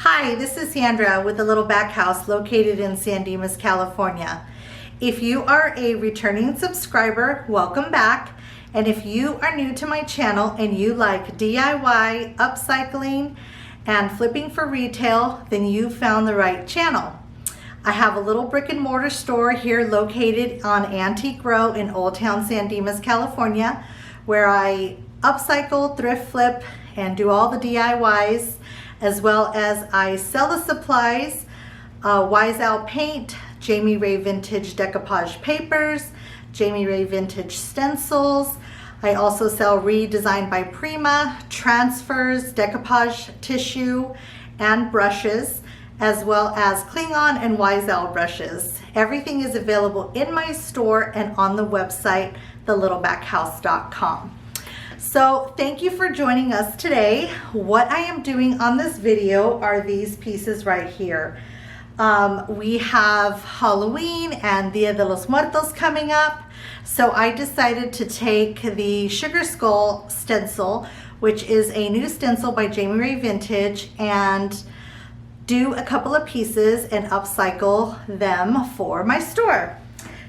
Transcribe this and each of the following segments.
Hi, this is Sandra with the Little Back House located in San Dimas, California. If you are a returning subscriber, welcome back. And if you are new to my channel and you like DIY, upcycling, and flipping for retail, then you found the right channel. I have a little brick and mortar store here located on Antique Row in Old Town San Dimas, California, where I upcycle, thrift flip, and do all the DIYs, as well as I sell the supplies, Wise Owl paint, Jamie Ray vintage decoupage papers, Jamie Ray vintage stencils. I also sell Redesigned by Prima, transfers, decoupage tissue, and brushes, as well as Klingon and Wise Owl brushes. Everything is available in my store and on the website, thelittlebackhouse.com. So thank you for joining us today. What I am doing on this video are these pieces right here. We have Halloween and Dia de los Muertos coming up. So I decided to take the Sugar Skull stencil, which is a new stencil by Jamie Ray Vintage, and do a couple of pieces and upcycle them for my store.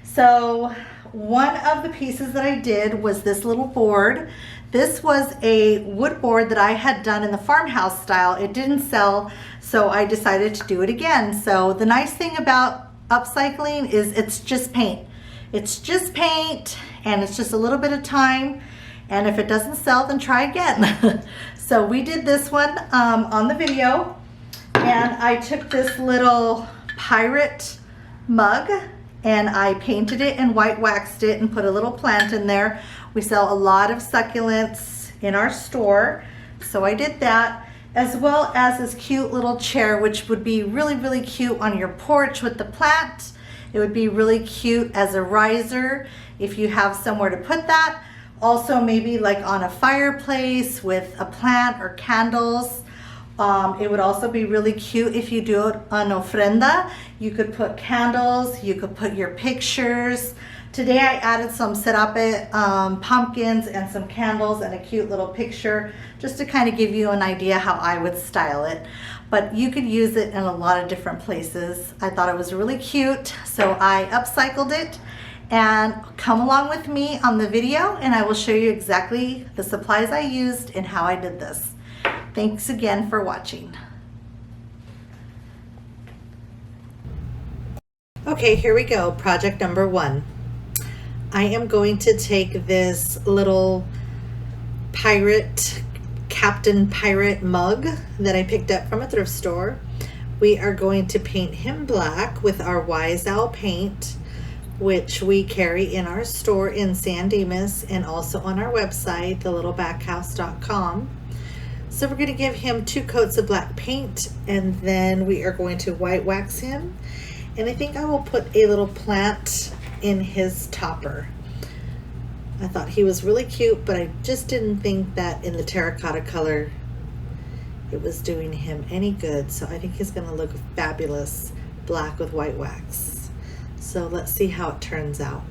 So one of the pieces that I did was this little board. This was a wood board that I had done in the farmhouse style. It didn't sell, so I decided to do it again. So the nice thing about upcycling is it's just paint. It's just paint, and it's just a little bit of time, and if it doesn't sell, then try again. So we did this one on the video, and I took this little pirate mug and I painted it and white waxed it and put a little plant in there. We sell a lot of succulents in our store, so I did that, as well as this cute little chair, which would be really, really cute on your porch with the plant. It would be really cute as a riser if you have somewhere to put that. Also maybe like on a fireplace with a plant or candles. It would also be really cute if you do an ofrenda. You could put candles, you could put your pictures. Today I added some serape pumpkins and some candles and a cute little picture, just to kind of give you an idea how I would style it. But you could use it in a lot of different places. I thought it was really cute, so I upcycled it. And come along with me on the video and I will show you exactly the supplies I used and how I did this. Thanks again for watching. Okay, here we go. Project number 1. I am going to take this little pirate, Captain Pirate mug that I picked up from a thrift store. We are going to paint him black with our Wise Owl paint, which we carry in our store in San Dimas and also on our website, thelittlebackhouse.com. So we're going to give him 2 coats of black paint, and then we are going to white wax him. And I think I will put a little plant in his topper. I thought he was really cute, but I just didn't think that in the terracotta color it was doing him any good. So I think he's going to look fabulous black with white wax. So let's see how it turns out.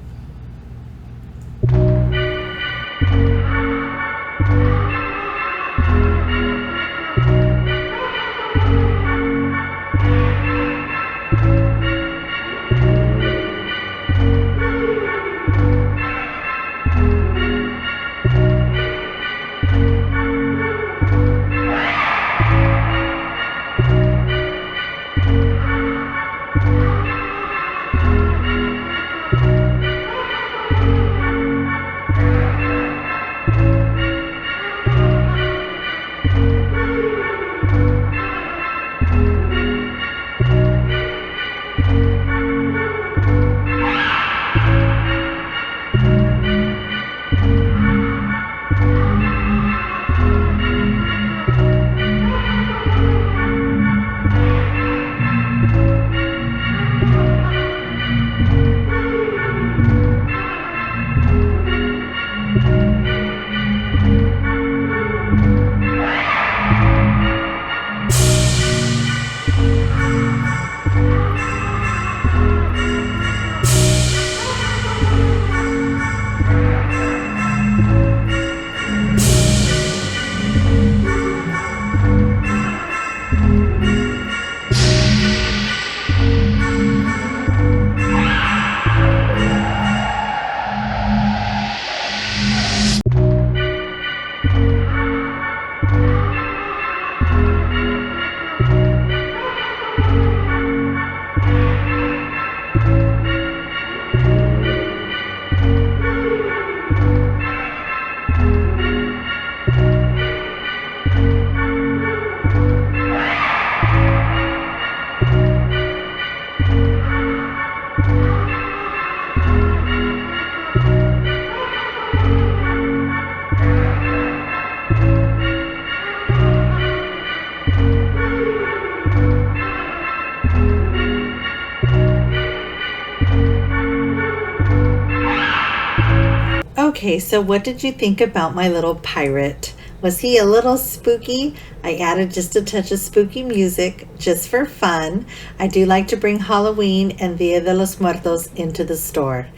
Okay, so what did you think about my little pirate? Was he a little spooky? I added just a touch of spooky music just for fun. I do like to bring Halloween and Dia de los Muertos into the store.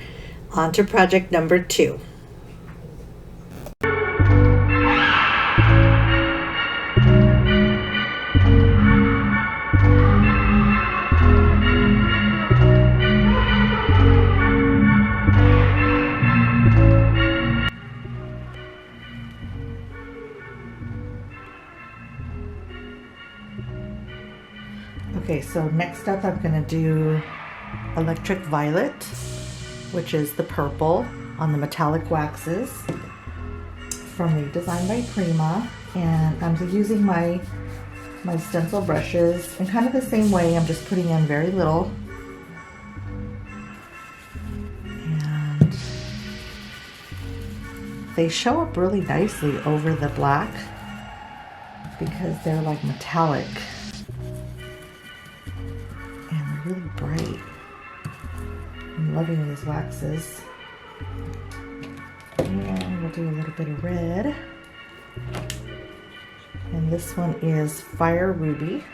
On to project number 2. Okay, so next up I'm going to do Electric Violet, which is the purple on the metallic waxes from the Design by Prima. And I'm using my stencil brushes in kind of the same way. I'm just putting in very little. And they show up really nicely over the black because they're like metallic. Really bright. I'm loving these waxes. And we'll do a little bit of red. And this one is Fire Ruby.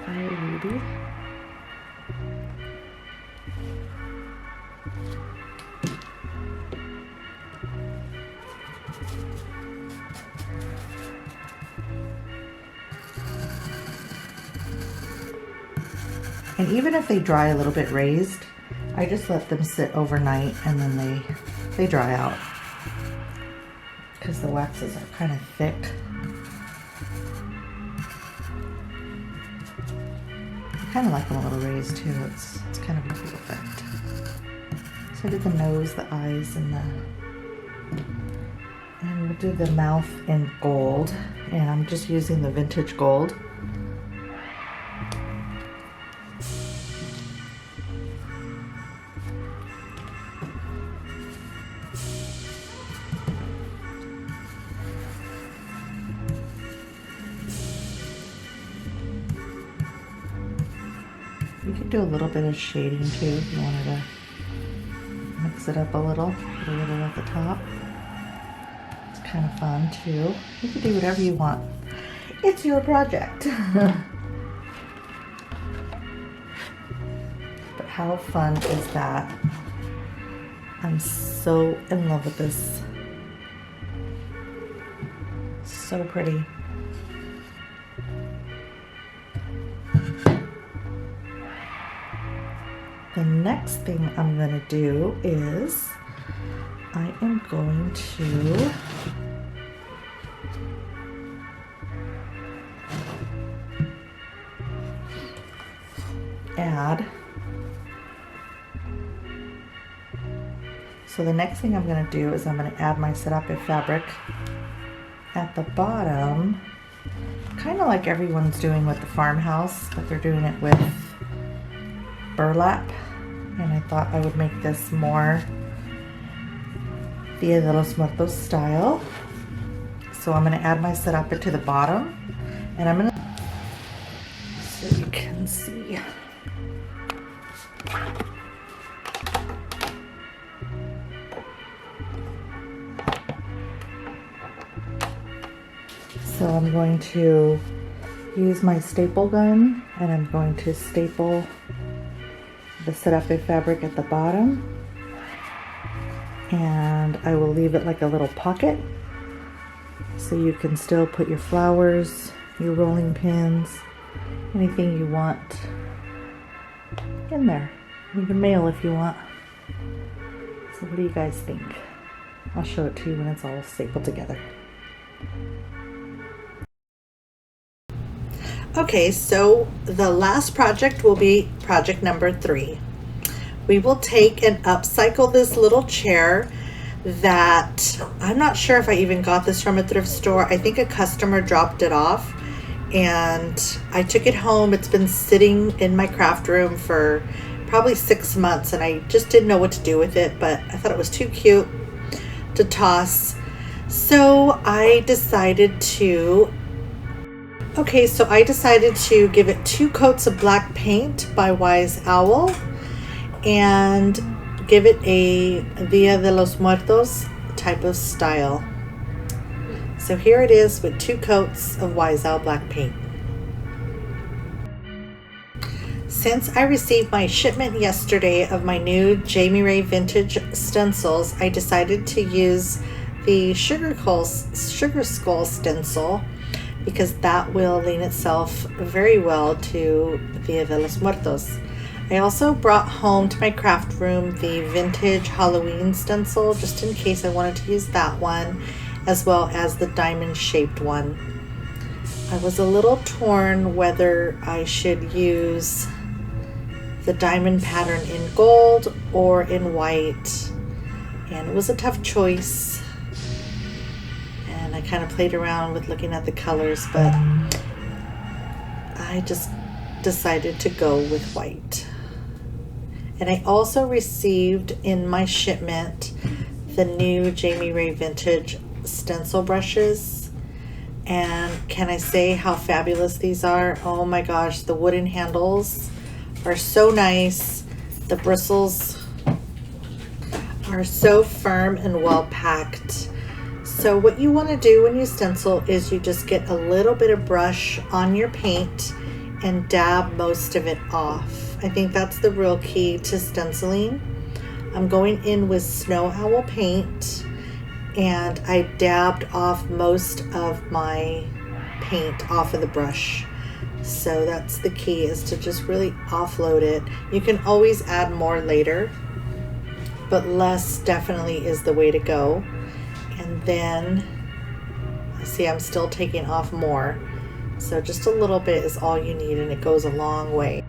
Fire Ruby. And even if they dry a little bit raised, I just let them sit overnight and then they dry out because the waxes are kind of thick. I kind of like them a little raised too. It's kind of a cool effect. So I did the nose, the eyes, and we'll do the mouth in gold. And I'm just using the vintage gold. You could do a little bit of shading too if you wanted to mix it up a little. Put a little at the top. It's kind of fun too. You can do whatever you want. It's your project. But how fun is that? I'm so in love with this. So pretty. The next thing I'm going to do is I am going to add. So the next thing I'm going to do is I'm going to add my serape fabric at the bottom, kind of like everyone's doing with the farmhouse, but they're doing it with burlap. And I thought I would make this more Dia de los Muertos style. So I'm going to add my serape to the bottom, and I'm going to, so you can see. So I'm going to use my staple gun, and I'm going to staple the serape fabric at the bottom, and I will leave it like a little pocket so you can still put your flowers, your rolling pins, anything you want in there. You can mail if you want. So what do you guys think? I'll show it to you when it's all stapled together. Okay, so the last project will be project number 3. We will take and upcycle this little chair that I'm not sure if I even got this from a thrift store. I think a customer dropped it off and I took it home. It's been sitting in my craft room for probably 6 months and I just didn't know what to do with it, but I thought it was too cute to toss. So I decided to give it 2 coats of black paint by Wise Owl, and give it a Dia de los Muertos type of style. So here it is with 2 coats of Wiesel black paint. Since I received my shipment yesterday of my new Jamie Ray vintage stencils, I decided to use the Sugar Skull stencil because that will lean itself very well to Dia de los Muertos. I also brought home to my craft room the vintage Halloween stencil just in case I wanted to use that one, as well as the diamond shaped one. I was a little torn whether I should use the diamond pattern in gold or in white, and it was a tough choice, and I kind of played around with looking at the colors, but I just decided to go with white. And I also received in my shipment the new Jamie Ray vintage stencil brushes, and can I say how fabulous these are? Oh my gosh, the wooden handles are so nice. The bristles are so firm and well packed. So what you want to do when you stencil is you just get a little bit of brush on your paint and dab most of it off. I think that's the real key to stenciling. I'm going in with Snow Owl paint, and I dabbed off most of my paint off of the brush. So that's the key, is to just really offload it. You can always add more later, but less definitely is the way to go. And then, see, I'm still taking off more. So just a little bit is all you need, and it goes a long way.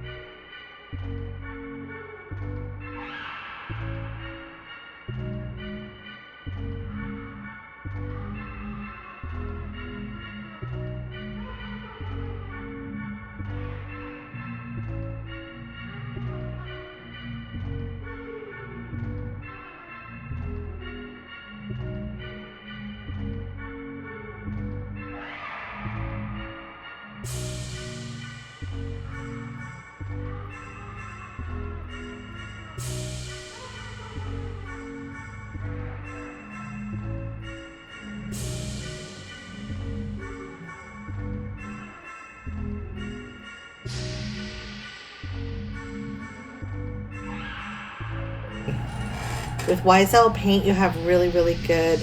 With Wiesel paint, you have really good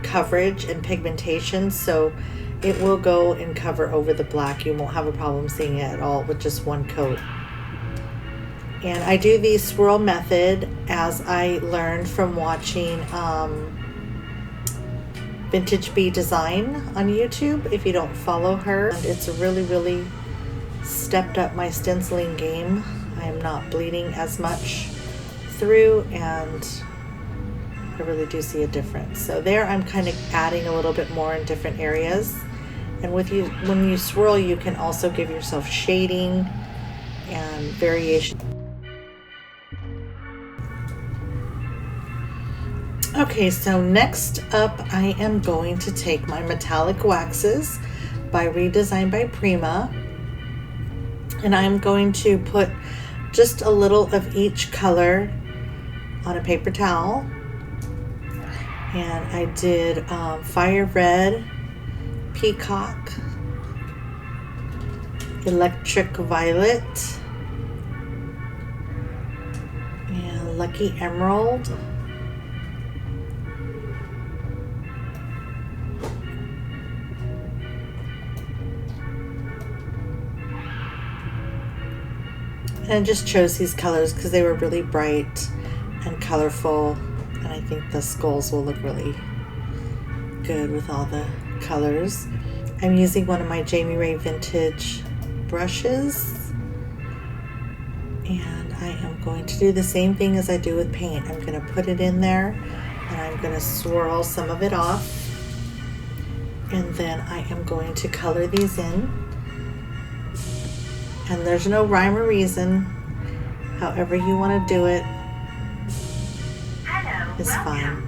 coverage and pigmentation, so it will go and cover over the black. You won't have a problem seeing it at all with just one coat. And I do the swirl method as I learned from watching Vintage Bee Design on YouTube. If you don't follow her, and it's really stepped up my stenciling game. I am not bleeding as much through, and I really do see a difference. So there I'm kind of adding a little bit more in different areas, and when you swirl, you can also give yourself shading and variation. Okay, so next up I am going to take my metallic waxes by Redesign by Prima, and I'm going to put just a little of each color on a paper towel. And I did Fire Red, Peacock, Electric Violet, and Lucky Emerald, and I just chose these colors because they were really bright and colorful, and I think the skulls will look really good with all the colors. I'm using one of my Jamie Ray vintage brushes, and I am going to do the same thing as I do with paint. I'm going to put it in there, and I'm going to swirl some of it off, and then I am going to color these in. And there's no rhyme or reason. However you want to do it is fine.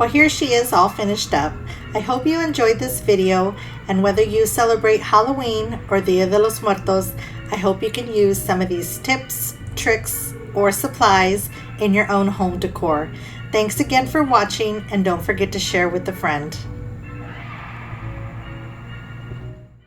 Well, here she is all finished up. I hope you enjoyed this video, and whether you celebrate Halloween or Dia de los Muertos, I hope you can use some of these tips, tricks, or supplies in your own home decor. Thanks again for watching, and don't forget to share with a friend.